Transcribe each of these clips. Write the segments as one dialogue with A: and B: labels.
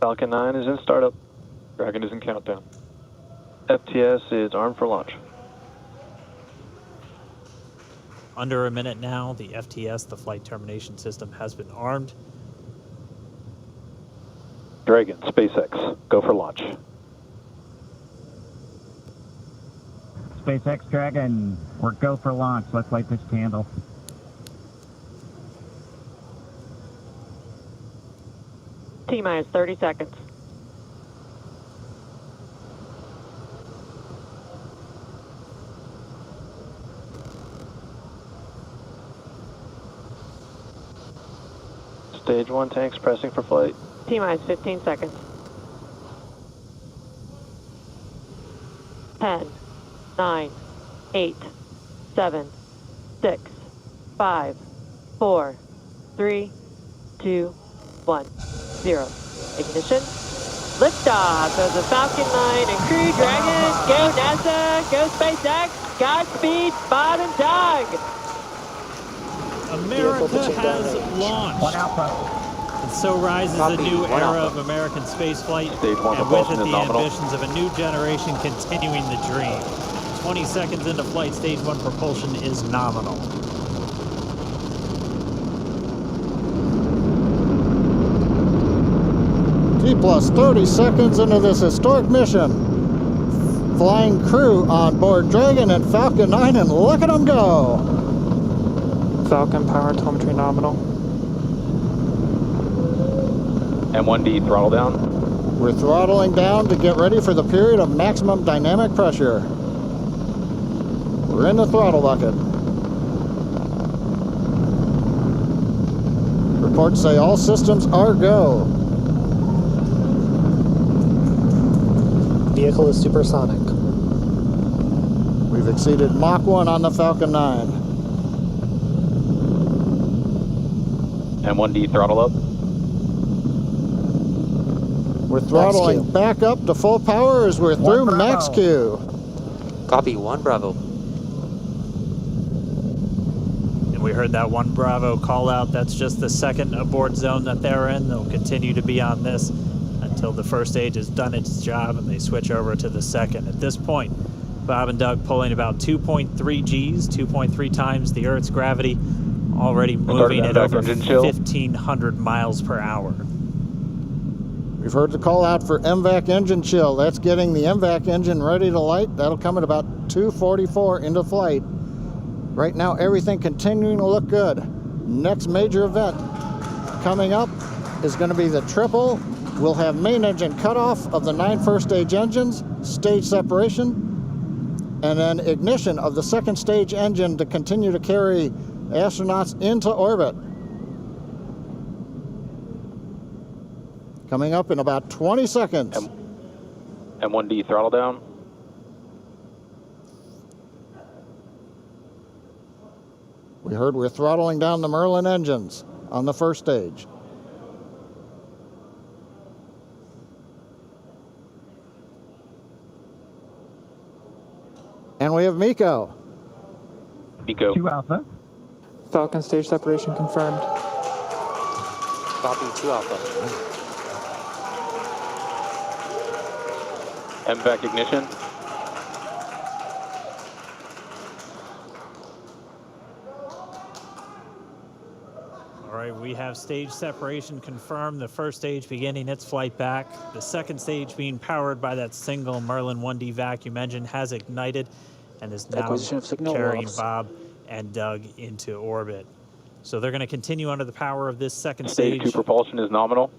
A: Falcon 9 is in startup. Dragon is in countdown. FTS is armed for launch.
B: Under a minute now, the FTS, the flight termination system, has been armed.
A: Dragon, SpaceX, go for launch.
C: SpaceX Dragon, we're go for launch. Let's light this candle.
D: T-minus 30 seconds.
A: Stage 1 tanks pressing for flight.
D: T-minus 15 seconds. 10, 9, 8, 7, 6, 5, 4, 3, 2, 1, 0. Ignition. Liftoff of the Falcon 9 and Crew Dragon. Go NASA, go SpaceX, Godspeed, Bob and Doug.
B: America has launched.
C: One Alpha.
B: And so rises a new era of American spaceflight, and with it the ambitions of a new generation continuing the dream. 20 seconds into flight, stage 1 propulsion is nominal.
E: T plus 30 seconds into this historic mission. Flying crew on board Dragon and Falcon 9, and look at them go.
F: Falcon power telemetry nominal.
A: M1D throttle down.
E: We're throttling down to get ready for the period of maximum dynamic pressure. We're in the throttle bucket. Reports say all systems are go.
G: Vehicle is supersonic.
E: We've exceeded Mach 1 on the Falcon 9.
A: M1D throttle up.
E: We're throttling back up to full power as we're through max Q.
G: Copy, 1 Bravo.
B: And we heard that 1 Bravo call out. That's just the second abort zone that they're in. They'll continue to be on this until the first stage has done its job and they switch over to the second. At this point, Bob and Doug pulling about 2.3 Gs, 2.3 times the Earth's gravity, already moving at over 1,500 miles per hour.
E: We've heard the call out for MVAC engine chill. That's getting the MVAC engine ready to light. That'll come at about 2:44 into flight. Right now, everything continuing to look good. Next major event coming up is going to be the triple. We'll have main engine cutoff of the 9 first stage engines, stage separation, and then ignition of the second stage engine to continue to carry astronauts into orbit. Coming up in about 20 seconds.
A: M1D throttle down.
E: We heard we're throttling down the Merlin engines on the first stage. And we have Miko.
A: Miko.
C: 2 Alpha.
F: Falcon stage separation confirmed.
G: Copy, 2 Alpha.
A: MVAC ignition.
B: All right, we have stage separation confirmed. The first stage beginning its flight back. The second stage being powered by that single Merlin 1D vacuum engine has ignited and is now carrying Bob and Doug into orbit. So they're going to continue under the power of this second stage.
A: Stage 2 propulsion is nominal.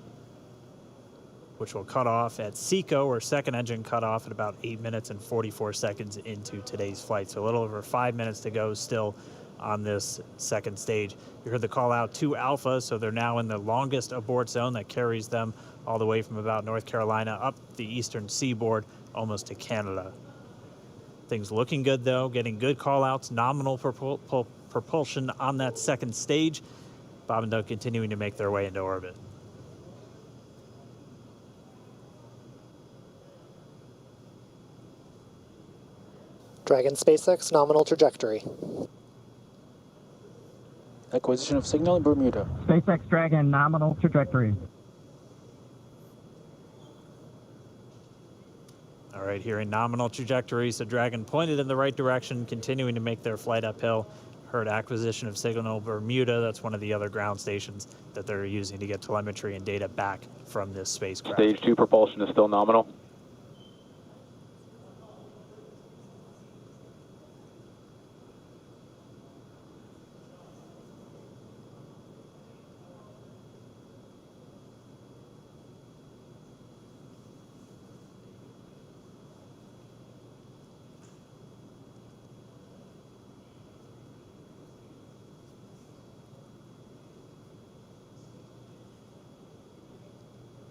B: Which will cut off at SECO, or second engine cutoff, at about 8 minutes and 44 seconds into today's flight. So a little over 5 minutes to go still on this second stage. You heard the call out to Alpha, so they're now in the longest abort zone that carries them all the way from about North Carolina up the eastern seaboard, almost to Canada. Things looking good though, getting good call outs, nominal propulsion on that second stage. Bob and Doug continuing to make their way into orbit.
G: Dragon SpaceX nominal trajectory.
F: Acquisition of signal in Bermuda.
C: SpaceX Dragon nominal trajectory.
B: All right, hearing nominal trajectory, so Dragon pointed in the right direction, continuing to make their flight uphill. Heard acquisition of signal Bermuda. That's one of the other ground stations that they're using to get telemetry and data back from this spacecraft.
A: Stage 2 propulsion is still nominal.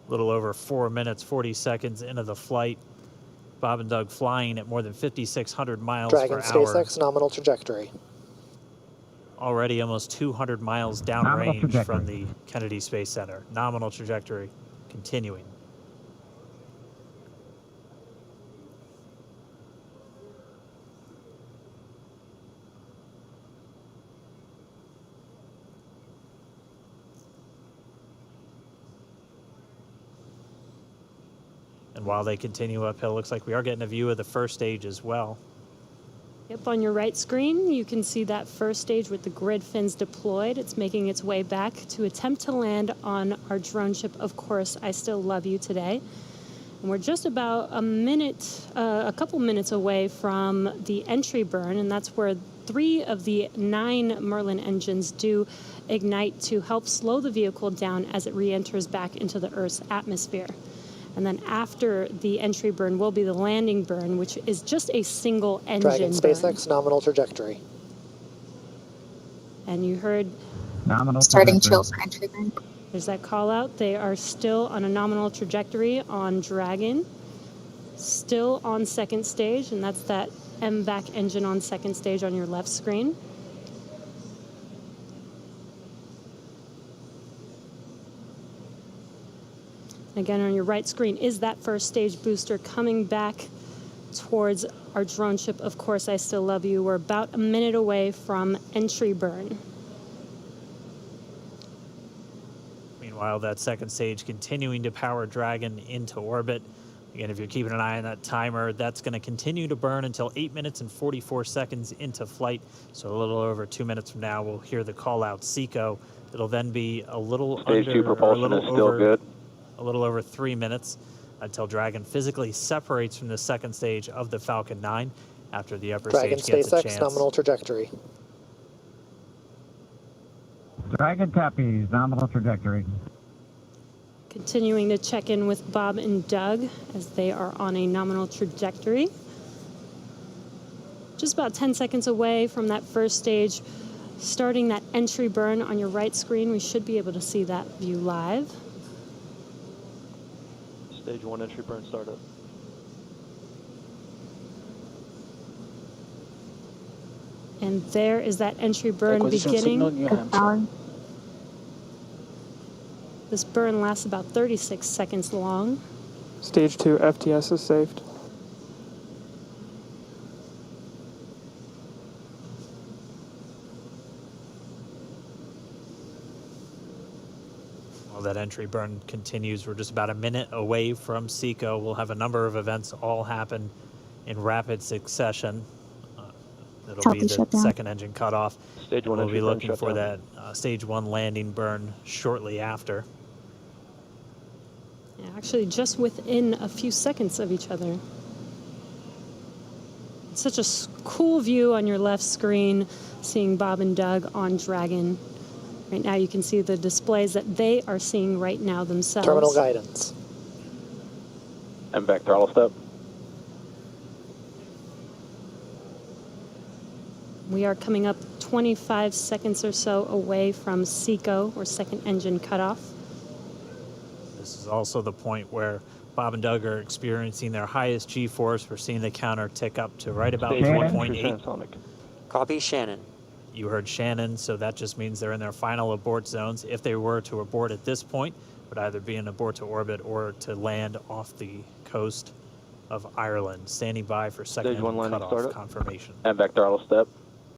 B: A little over 4 minutes, 40 seconds into the flight. Bob and Doug flying at more than 5,600 miles
G: Dragon
B: per hour.
G: SpaceX nominal trajectory.
B: Already almost 200 miles
C: Nominal
B: downrange
C: trajectory.
B: from the Kennedy Space Center. Nominal trajectory continuing. And while they continue uphill, looks like we are getting a view of the first stage as well.
H: Yep, on your right screen, you can see that first stage with the grid fins deployed. It's making its way back to attempt to land on our drone ship, Of Course, I Still Love You today. And we're just about a couple minutes away from the entry burn, and that's where 3 of the 9 Merlin engines do ignite to help slow the vehicle down as it re-enters back into the Earth's atmosphere. And then after the entry burn will be the landing burn, which is just a single engine
G: Dragon
H: burn.
G: SpaceX nominal trajectory.
H: And you heard
C: Nominal
I: Starting
C: trajectory.
I: chill for entry burn.
H: there's that call out. They are still on a nominal trajectory on Dragon, still on second stage, and that's that MVAC engine on second stage on your left screen. Again, on your right screen is that first stage booster coming back towards our drone ship, Of Course, I Still Love You. We're about a minute away from entry burn.
B: Meanwhile, that second stage continuing to power Dragon into orbit. Again, if you're keeping an eye on that timer, that's going to continue to burn until 8 minutes and 44 seconds into flight. So a little over 2 minutes from now, we'll hear the call out SECO. It'll then be a little
A: Stage 2 propulsion is still good.
B: A little over 3 minutes until Dragon physically separates from the second stage of the Falcon 9 after the upper
G: Dragon
B: stage gets a
G: SpaceX
B: chance.
G: nominal trajectory.
C: Dragon copies. Nominal trajectory.
H: Continuing to check in with Bob and Doug as they are on a nominal trajectory. Just about 10 seconds away from that first stage, starting that entry burn on your right screen. We should be able to see that view live.
A: Stage 1 entry burn startup.
H: And there is that entry burn beginning.
I: Power.
H: This burn lasts about 36 seconds long.
F: Stage 2 FTS is saved.
B: While that entry burn continues, we're just about a minute away from SECO. We'll have a number of events all happen in rapid succession. It'll
I: Copy,
B: be the
I: shutdown.
B: second engine cutoff.
A: Stage 1
B: We'll
A: entry
B: be
A: burn
B: looking for
A: shutdown.
B: that stage 1 landing burn shortly after.
H: Yeah, actually, just within a few seconds of each other. It's such a cool view on your left screen, seeing Bob and Doug on Dragon. Right now, you can see the displays that they are seeing right now themselves.
G: Terminal guidance.
A: MVAC throttle step.
H: We are coming up 25 seconds or so away from SECO, or second engine cutoff.
B: This is also the point where Bob and Doug are experiencing their highest G-force. We're seeing the counter tick up to right about
A: Stage 1
B: 3.8.
A: transonic.
G: Copy Shannon.
B: You heard Shannon, so that just means they're in their final abort zones. If they were to abort at this point, it would either be an abort to orbit or to land off the coast of Ireland. Standing by for second
A: Stage 1 landing
B: cutoff
A: startup.
B: confirmation.
A: MVAC throttle step.